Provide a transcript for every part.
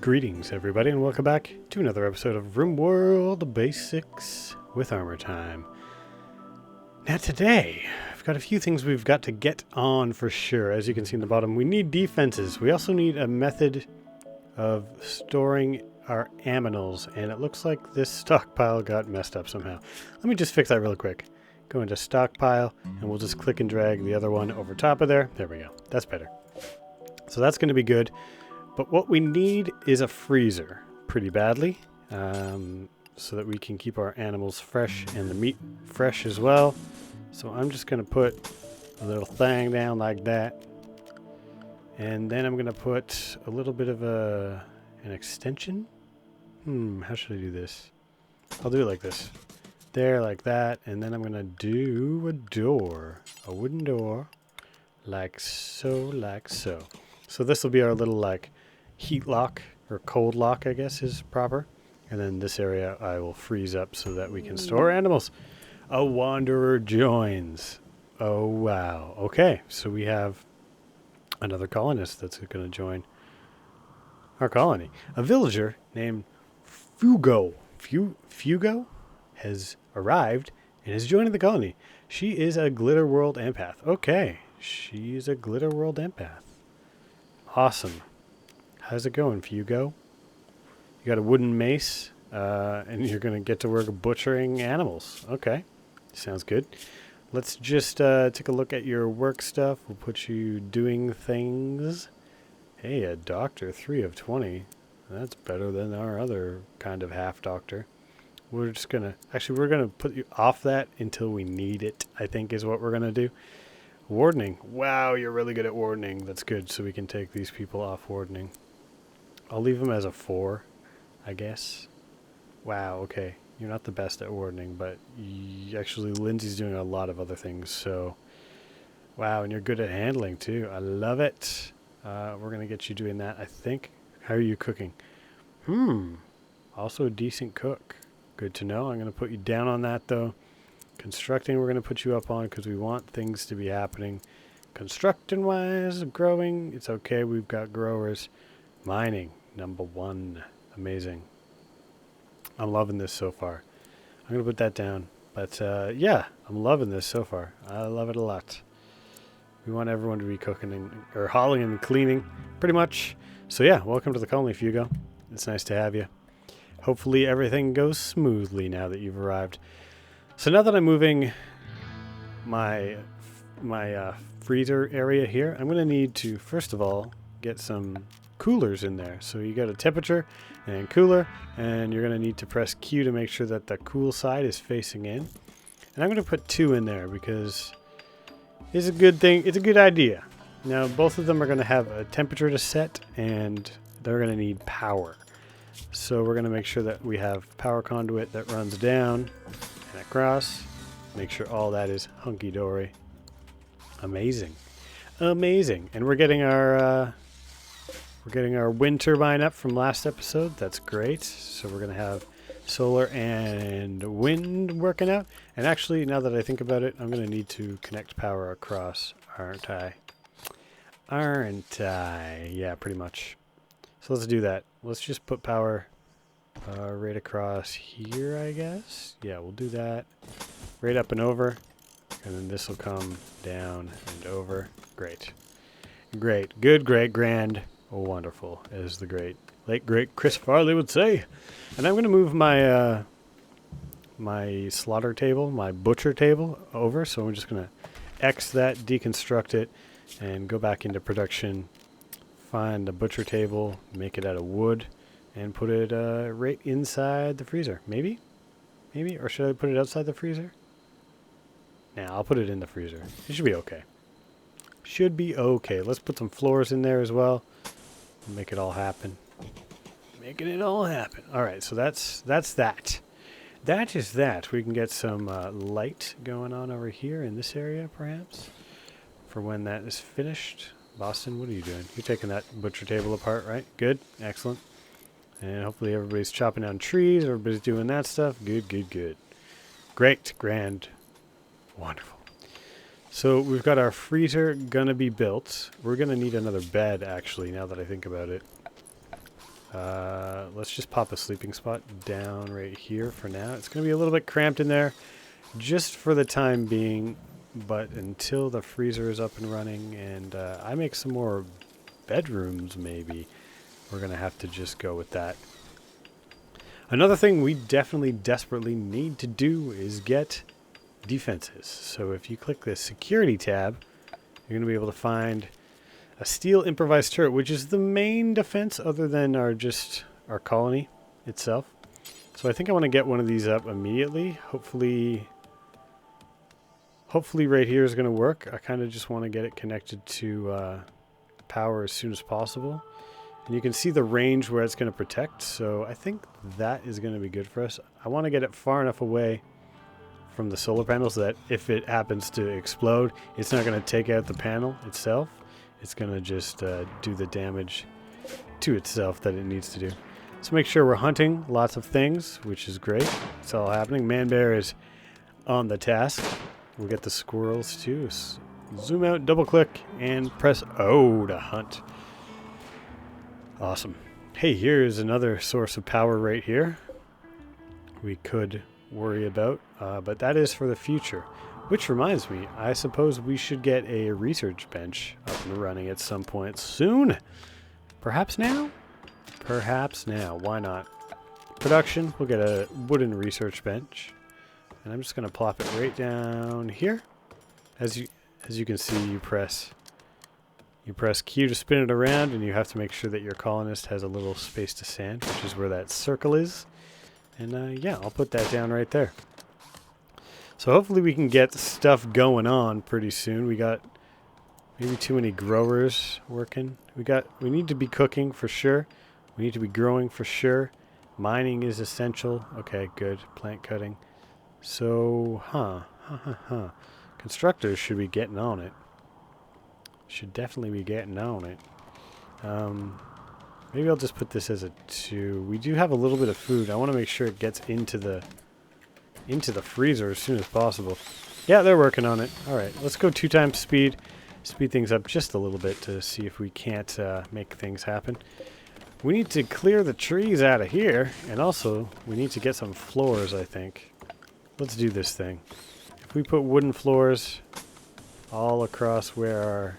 Greetings, everybody, and welcome back to another episode of Rimworld Basics with Armor Time. Now today, I've got a few things we've got to get on for sure. As you can see in the bottom, we need defenses. We also need a method of storing our aminals, and it looks like this stockpile got messed up somehow. Let me just fix that real quick. Go into stockpile, and we'll just click and drag the other one over top of there. There we go. That's better. So that's going to be good. But what we need is a freezer pretty badly, so that we can keep our animals fresh and the meat fresh as well. So I'm just going to put a little thing down like that. And then I'm going to put a little bit of an extension. How should I do this? I'll do it like this. There, like that. And then I'm going to do a door, a wooden door, like so, like so. So this will be our little like heat lock, or cold lock I guess is proper. And then this area I will freeze up so that we can store animals. A wanderer joins. Oh wow. Okay, so we have another colonist that's going to join our colony. A villager named Fugo. Fugo has arrived and is joining the colony. She is a Glitter World empath. Okay, she's a Glitter World empath. Awesome. How's it going, Fugo? You got a wooden mace, and you're going to get to work butchering animals. Okay, sounds good. Let's just take a look at your work stuff. We'll put you doing things. Hey, a doctor, 3 of 20. That's better than our other kind of half doctor. We're just going to... Actually, we're going to put you off that until we need it, I think is what we're going to do. Wardening. Wow, you're really good at wardening. That's good, so we can take these people off wardening. I'll leave them as a 4, I guess. Wow, okay. You're not the best at wardening, but actually Lindsay's doing a lot of other things, so... Wow, and you're good at handling, too. I love it. We're going to get you doing that, I think. How are you cooking? Also a decent cook. Good to know. I'm going to put you down on that, though. Constructing, we're going to put you up on because we want things to be happening. Constructing-wise, growing, it's okay. We've got growers. Mining, number 1. Amazing. I'm loving this so far. I'm going to put that down. But, yeah, I'm loving this so far. I love it a lot. We want everyone to be cooking or hauling and cleaning, pretty much. So, yeah, welcome to the colony, Fugo. It's nice to have you. Hopefully everything goes smoothly now that you've arrived. So now that I'm moving my freezer area here, I'm going to need to, first of all, get some coolers in there. So you got a temperature and cooler, and you're going to need to press Q to make sure that the cool side is facing in. And I'm going to put 2 in there because it's a good thing. It's a good idea. Now both of them are going to have a temperature to set, and they're going to need power. So we're going to make sure that we have power conduit that runs down and across. Make sure all that is hunky-dory. Amazing. Amazing. And we're getting our wind turbine up from last episode. That's great. So we're going to have solar and wind working out. And actually, now that I think about it, I'm going to need to connect power across, aren't I? Aren't I? Yeah, pretty much. So let's do that. Let's just put power right across here, I guess. Yeah, we'll do that. Right up and over. And then this will come down and over. Great. Great. Good, great, grand. Oh, wonderful, as the late great Chris Farley would say. And I'm going to move my my slaughter table, my butcher table over. So I'm just going to X that, deconstruct it, and go back into production. Find the butcher table, make it out of wood, and put it right inside the freezer. Maybe? Maybe? Or should I put it outside the freezer? Nah, I'll put it in the freezer. It should be okay. Should be okay. Let's put some floors in there as well. Make it all happen. Making it all happen. Alright, so that's that. That is that. We can get some light going on over here in this area, perhaps, for when that is finished. Boston, what are you doing? You're taking that butcher table apart, right? Good. Excellent. And hopefully everybody's chopping down trees. Everybody's doing that stuff. Good, good, good. Great. Grand. Wonderful. So we've got our freezer gonna be built. We're gonna need another bed, actually, now that I think about it. Let's just pop a sleeping spot down right here for now. It's going to be a little bit cramped in there just for the time being, but until the freezer is up and running and I make some more bedrooms maybe, we're going to have to just go with that. Another thing we definitely desperately need to do is get defenses. So if you click the security tab, you're going to be able to find a steel improvised turret, which is the main defense other than our colony itself. So I think I want to get one of these up immediately. Hopefully right here is going to work. I kind of just want to get it connected to power as soon as possible. And you can see the range where it's going to protect. So I think that is going to be good for us. I want to get it far enough away from the solar panels that if it happens to explode, it's not going to take out the panel itself. It's going to just do the damage to itself that it needs to do. So make sure we're hunting lots of things, which is great. It's all happening. Man Bear is on the task. We'll get the squirrels too. Zoom out, double click, and press O to hunt. Awesome. Hey, here's another source of power right here we could worry about, but that is for the future. Which reminds me, I suppose we should get a research bench up and running at some point soon. Perhaps now? Perhaps now. Why not? Production, we'll get a wooden research bench. And I'm just going to plop it right down here. As you can see, you press Q to spin it around, and you have to make sure that your colonist has a little space to stand, which is where that circle is. And yeah, I'll put that down right there. So hopefully we can get stuff going on pretty soon. We got maybe too many growers working. We need to be cooking for sure. We need to be growing for sure. Mining is essential. Okay, good. Plant cutting. So, constructors should be getting on it. Should definitely be getting on it. Maybe I'll just put this as a 2. We do have a little bit of food. I want to make sure it gets into the freezer as soon as possible. Yeah, they're working on it. All right, let's go 2 times speed. Speed things up just a little bit to see if we can't make things happen. We need to clear the trees out of here, and also we need to get some floors, I think. Let's do this thing. If we put wooden floors all across where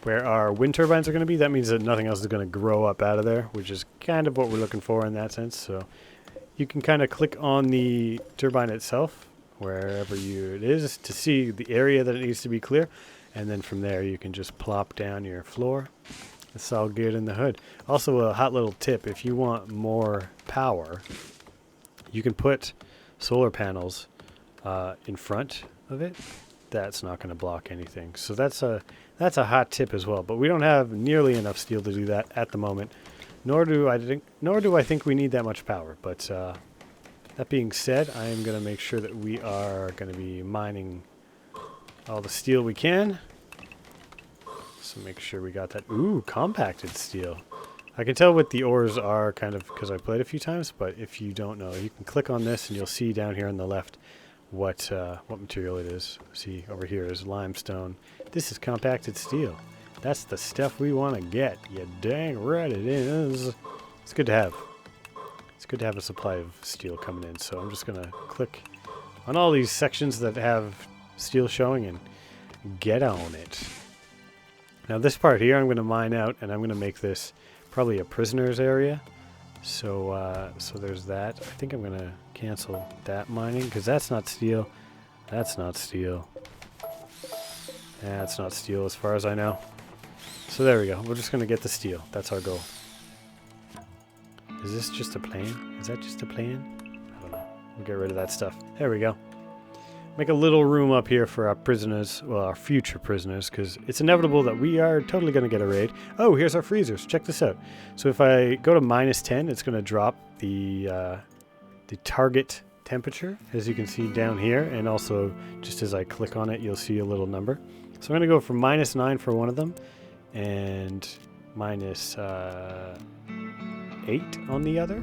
our wind turbines are going to be, that means that nothing else is going to grow up out of there, which is kind of what we're looking for in that sense. So you can kind of click on the turbine itself, wherever it is, to see the area that it needs to be clear. And then from there, you can just plop down your floor. It's all good in the hood. Also, a hot little tip, if you want more power, you can put solar panels in front of it. That's not going to block anything. So that's a hot tip as well. But we don't have nearly enough steel to do that at the moment. Nor do I think we need that much power. But that being said, I am going to make sure that we are going to be mining all the steel we can. So make sure we got that. Ooh, compacted steel. I can tell what the ores are kind of because I played a few times, but if you don't know, you can click on this and you'll see down here on the left what material it is. See, over here is limestone. This is compacted steel. That's the stuff we want to get. You dang right it is. It's good to have. It's good to have a supply of steel coming in. So I'm just going to click on all these sections that have steel showing and get on it. Now this part here I'm going to mine out, and I'm going to make this probably a prisoner's area. So so there's that. I think I'm going to cancel that mining because that's not steel. That's not steel. That's not steel as far as I know. So there we go. We're just going to get the steel. That's our goal. Is this just a plan? Is that just a plan? I don't know. We'll get rid of that stuff. There we go. Make a little room up here for our prisoners, well, our future prisoners, because it's inevitable that we are totally going to get a raid. Oh, here's our freezers. Check this out. So if I go to -10, it's going to drop the target temperature, as you can see down here, and also just as I click on it, you'll see a little number. So I'm going to go from -9 for one of them, and -8 on the other.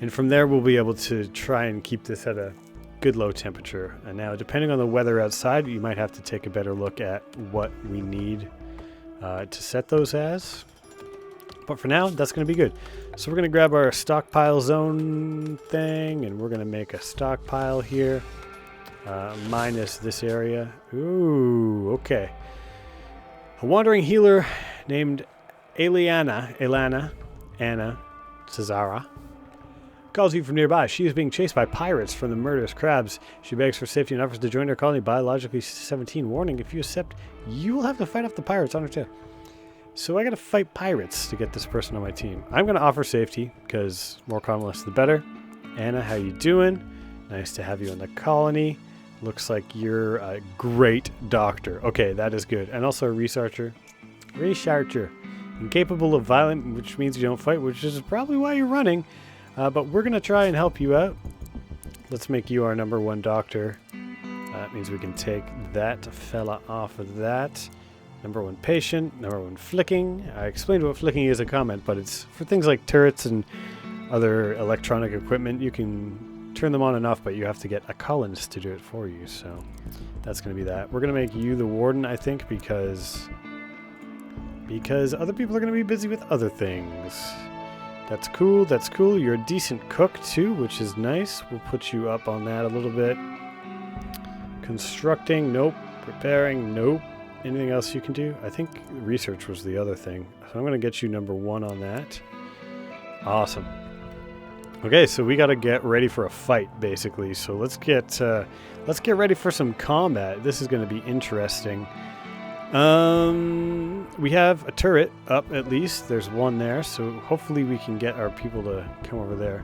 And from there, we'll be able to try and keep this at a good low temperature. And now, depending on the weather outside, you might have to take a better look at what we need to set those as. But for now, that's going to be good. So we're going to grab our stockpile zone thing, and we're going to make a stockpile here. Minus this area. Ooh, okay. A wandering healer named Anna Cesara, calls you from nearby. She is being chased by pirates from the murderous crabs. She begs for safety and offers to join her colony. Biologically 17. Warning, if you accept, you will have to fight off the pirates on her tail. So I gotta fight pirates to get this person on my team. I'm gonna offer safety, because more colonists the better. Anna, how you doing? Nice to have you in the colony. Looks like you're a great doctor. Okay, that is good. And also a researcher. Incapable of violence, which means you don't fight, which is probably why you're running. But we're going to try and help you out. Let's make you our #1 doctor. That means we can take that fella off of that. #1 patient, #1 flicking. I explained what flicking is in a comment, but it's for things like turrets and other electronic equipment. You can turn them on and off, but you have to get a colonist to do it for you. So that's going to be that. We're going to make you the warden, I think, because other people are going to be busy with other things. That's cool, that's cool. You're a decent cook too, which is nice. We'll put you up on that a little bit. Constructing, nope. Preparing, nope. Anything else you can do? I think research was the other thing. So I'm going to get you #1 on that. Awesome. Okay, so we got to get ready for a fight, basically. So let's get ready for some combat. This is going to be interesting. We have a turret up, at least. There's one there, so hopefully we can get our people to come over there.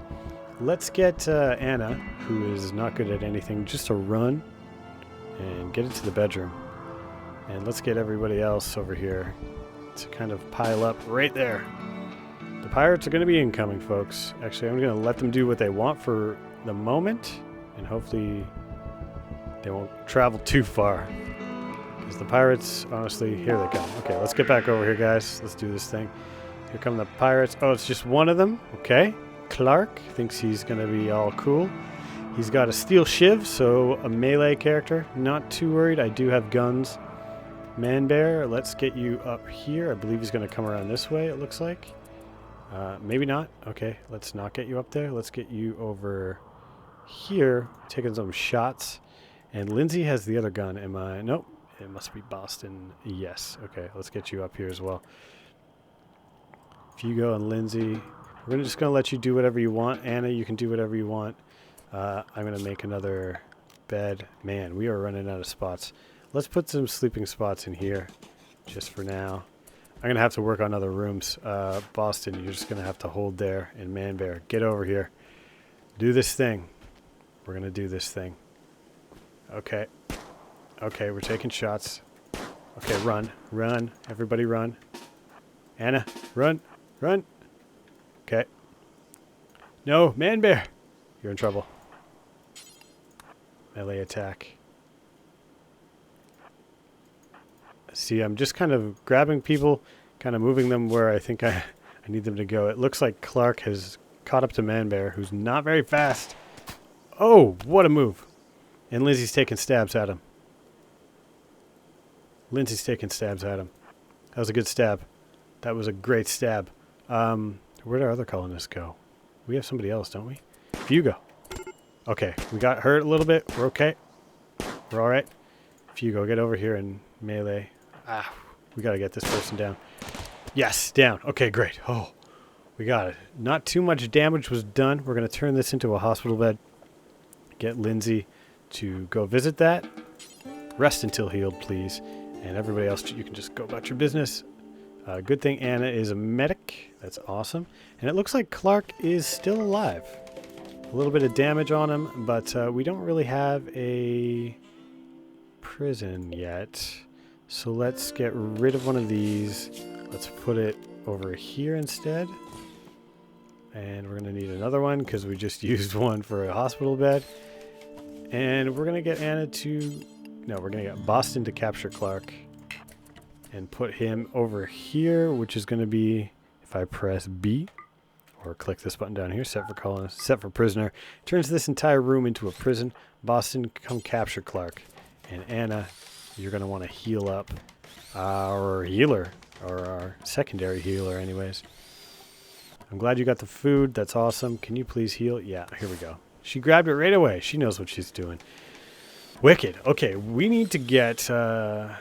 Let's get Anna, who is not good at anything, just to run and get into the bedroom. And let's get everybody else over here to kind of pile up right there. The pirates are going to be incoming, folks. Actually, I'm going to let them do what they want for the moment, and hopefully they won't travel too far. Because the pirates, honestly, here they come. Okay, let's get back over here, guys. Let's do this thing. Here come the pirates. Oh, it's just one of them. Okay. Clark thinks he's going to be all cool. He's got a steel shiv, so a melee character. Not too worried. I do have guns. Manbear, let's get you up here. I believe he's going to come around this way, it looks like. Maybe not. Okay, let's not get you up there. Let's get you over here, taking some shots. And Lindsay has the other gun. Am I? Nope. It must be Boston. Yes. Okay, let's get you up here as well. Hugo and Lindsay. We're just going to let you do whatever you want. Anna, you can do whatever you want. I'm going to make another bed. Man, we are running out of spots. Let's put some sleeping spots in here just for now. I'm going to have to work on other rooms. Boston, you're just going to have to hold there. And Manbear, get over here. Do this thing. We're going to do this thing. Okay. Okay, we're taking shots. Okay, run. Run. Everybody run. Anna, run. Run. Okay. No, Manbear. You're in trouble. Melee attack. See, I'm just kind of grabbing people, kind of moving them where I think I need them to go. It looks like Clark has caught up to Manbear, who's not very fast. Oh, what a move. And Lindsay's taking stabs at him. Lindsay's taking stabs at him. That was a good stab. That was a great stab. Where'd our other colonists go? We have somebody else, don't we? Fugo. Okay, we got hurt a little bit. We're okay. We're all right. Fugo, get over here and melee. Ah, we got to get this person down. Yes, down. Okay, great. Oh, we got it. Not too much damage was done. We're going to turn this into a hospital bed. Get Lindsay to go visit that. Rest until healed, please. And everybody else, you can just go about your business. Good thing Anna is a medic. That's awesome. And it looks like Clark is still alive. A little bit of damage on him, but we don't really have a prison yet. So let's get rid of one of these. Let's put it over here instead. And we're going to need another one because we just used one for a hospital bed. And we're going to get Anna to... No, we're going to get Boston to capture Clark. And put him over here, which is going to be, if I press B, or click this button down here, set for colonist, set for prisoner, turns this entire room into a prison. Boston, come capture Clark. And Anna, you're going to want to heal up our healer, or our secondary healer anyways. I'm glad you got the food. That's awesome. Can you please heal? Yeah, here we go. She grabbed it right away. She knows what she's doing. Wicked. Okay, we need to get some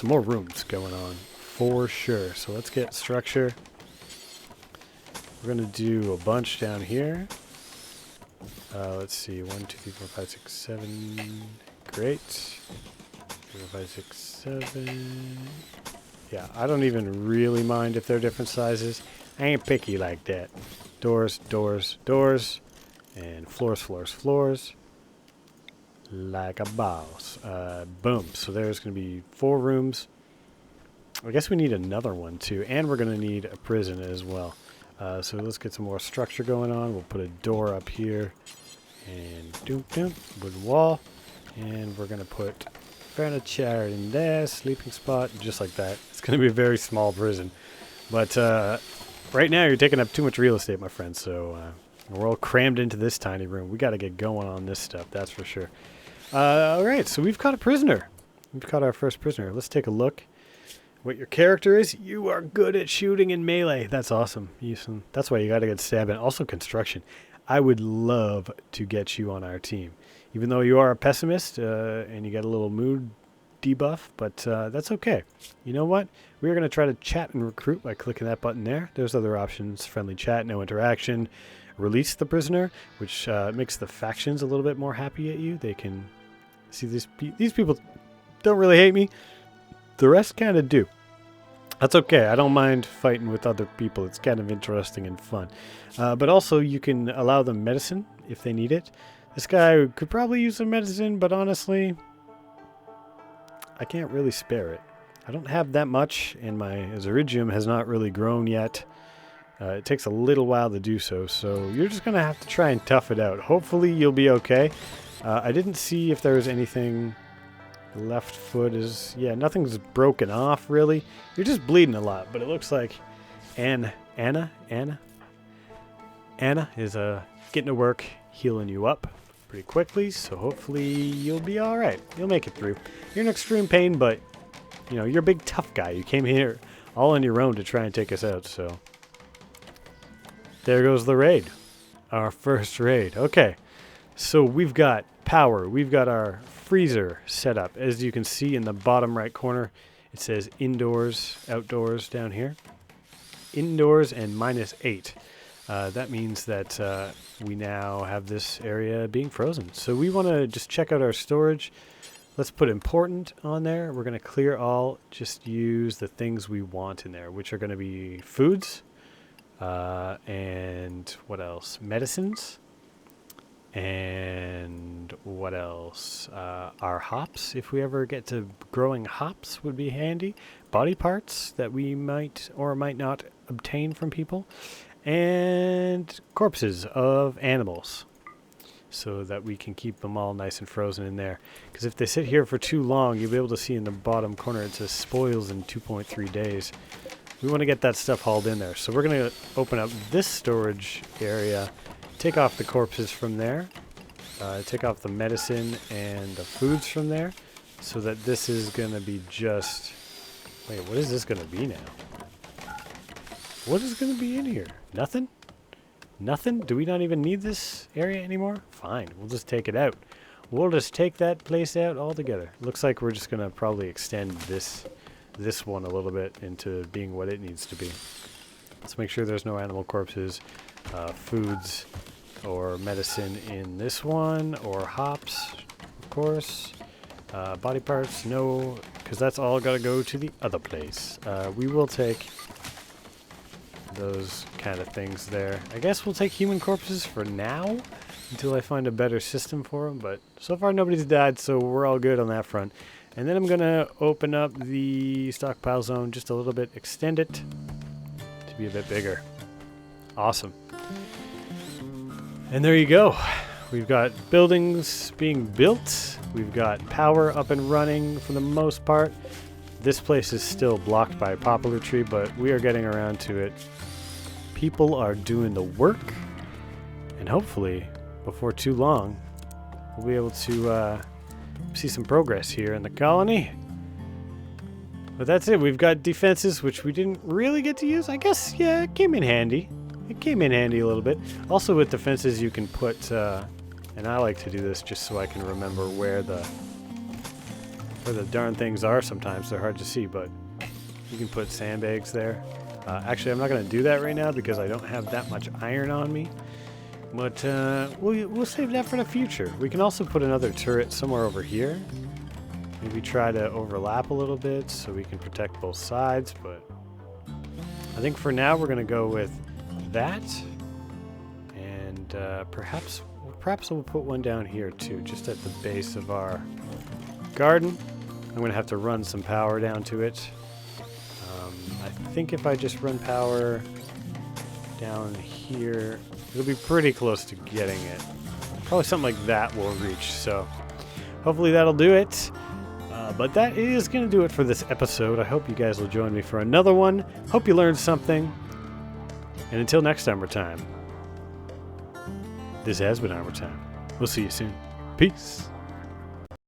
more rooms going on for sure. So let's get structure. We're gonna do a bunch down here. Let's see, 1, 2, 3, 4, 5, 6, 7. Great. 3, 4, 5, 6, 7. Yeah, I don't even really mind if they're different sizes. I ain't picky like that. Doors, doors, doors, and floors, floors, floors. Like a boss. Boom. So there's going to be 4 rooms. I guess we need another one too, and we're going to need a prison as well. So let's get some more structure going on. We'll put a door up here, and wooden wall, and we're going to put furniture in there, sleeping spot, just like that. It's going to be a very small prison, but right now you're taking up too much real estate, my friend. So we're all crammed into this tiny room. We got to get going on this stuff, that's for sure. All right, so we've caught a prisoner. We've caught our first prisoner. Let's take a look. What your character is? You are good at shooting in melee. That's awesome. That's why you got to get stabbing. Also construction. I would love to get you on our team. Even though you are a pessimist and you get a little mood debuff, but that's okay. You know what? We're going to try to chat and recruit by clicking that button there. There's other options. Friendly chat, no interaction. Release the prisoner, which makes the factions a little bit more happy at you. They can see these people don't really hate me. The rest kind of do. That's okay. I don't mind fighting with other people. It's kind of interesting and fun. But also you can allow them medicine if they need it. This guy could probably use some medicine, but honestly, I can't really spare it. I don't have that much, and my Zeridium has not really grown yet. It takes a little while to do so, so you're just going to have to try and tough it out. Hopefully you'll be okay. I didn't see if there was anything. The left foot is, yeah, nothing's broken off, really. You're just bleeding a lot, but it looks like Anna is getting to work, healing you up pretty quickly, so hopefully you'll be all right. You'll make it through. You're in extreme pain, but, you know, you're a big tough guy. You came here all on your own to try and take us out, so. There goes the raid. Our first raid. Okay, so we've got power. We've got our freezer set up. As you can see in the bottom right corner, it says indoors, outdoors down here. Indoors and -8. That means that we now have this area being frozen. So we want to just check out our storage. Let's put important on there. We're going to clear all. Just use the things we want in there, which are going to be foods. And what else? Medicines. And what else? Our hops, if we ever get to growing hops, would be handy. Body parts that we might or might not obtain from people. And corpses of animals, so that we can keep them all nice and frozen in there. Because if they sit here for too long, you'll be able to see in the bottom corner it says spoils in 2.3 days. We want to get that stuff hauled in there. So we're going to open up this storage area, take off the corpses from there, take off the medicine and the foods from there, so that this is going to be just... Wait, what is this going to be now? What is going to be in here? Nothing? Nothing? Do we not even need this area anymore? Fine, we'll just take it out. We'll just take that place out altogether. Looks like we're just going to probably extend this one a little bit into being what it needs to be. Let's make sure there's no animal corpses, foods, or medicine in this one, or hops, of course. Body parts, no, because that's all got to go to the other place. We will take those kind of things there. I guess we'll take human corpses for now until I find a better system for them, but so far nobody's died, so we're all good on that front. And then I'm going to open up the stockpile zone just a little bit, extend it to be a bit bigger. Awesome. And there you go. We've got buildings being built. We've got power up and running for the most part. This place is still blocked by a poplar tree, but we are getting around to it. People are doing the work, and hopefully, before too long, we'll be able to see some progress here in the colony. But that's it. We've got defenses, which we didn't really get to use. I guess, yeah, it came in handy. It came in handy a little bit. Also with defenses, you can put, and I like to do this just so I can remember where the darn things are sometimes. They're hard to see, but you can put sandbags there. Actually, I'm not going to do that right now because I don't have that much iron on me. But we'll save that for the future. We can also put another turret somewhere over here. Maybe try to overlap a little bit so we can protect both sides. But I think for now we're going to go with that. And perhaps we'll put one down here too, just at the base of our garden. I'm going to have to run some power down to it. I think if I just run power down here, it'll be pretty close to getting it. Probably something like that will reach, so hopefully that'll do it. But that is going to do it for this episode. I hope you guys will join me for another one. Hope you learned something. And until next Armor Time, this has been Armor Time. We'll see you soon. Peace.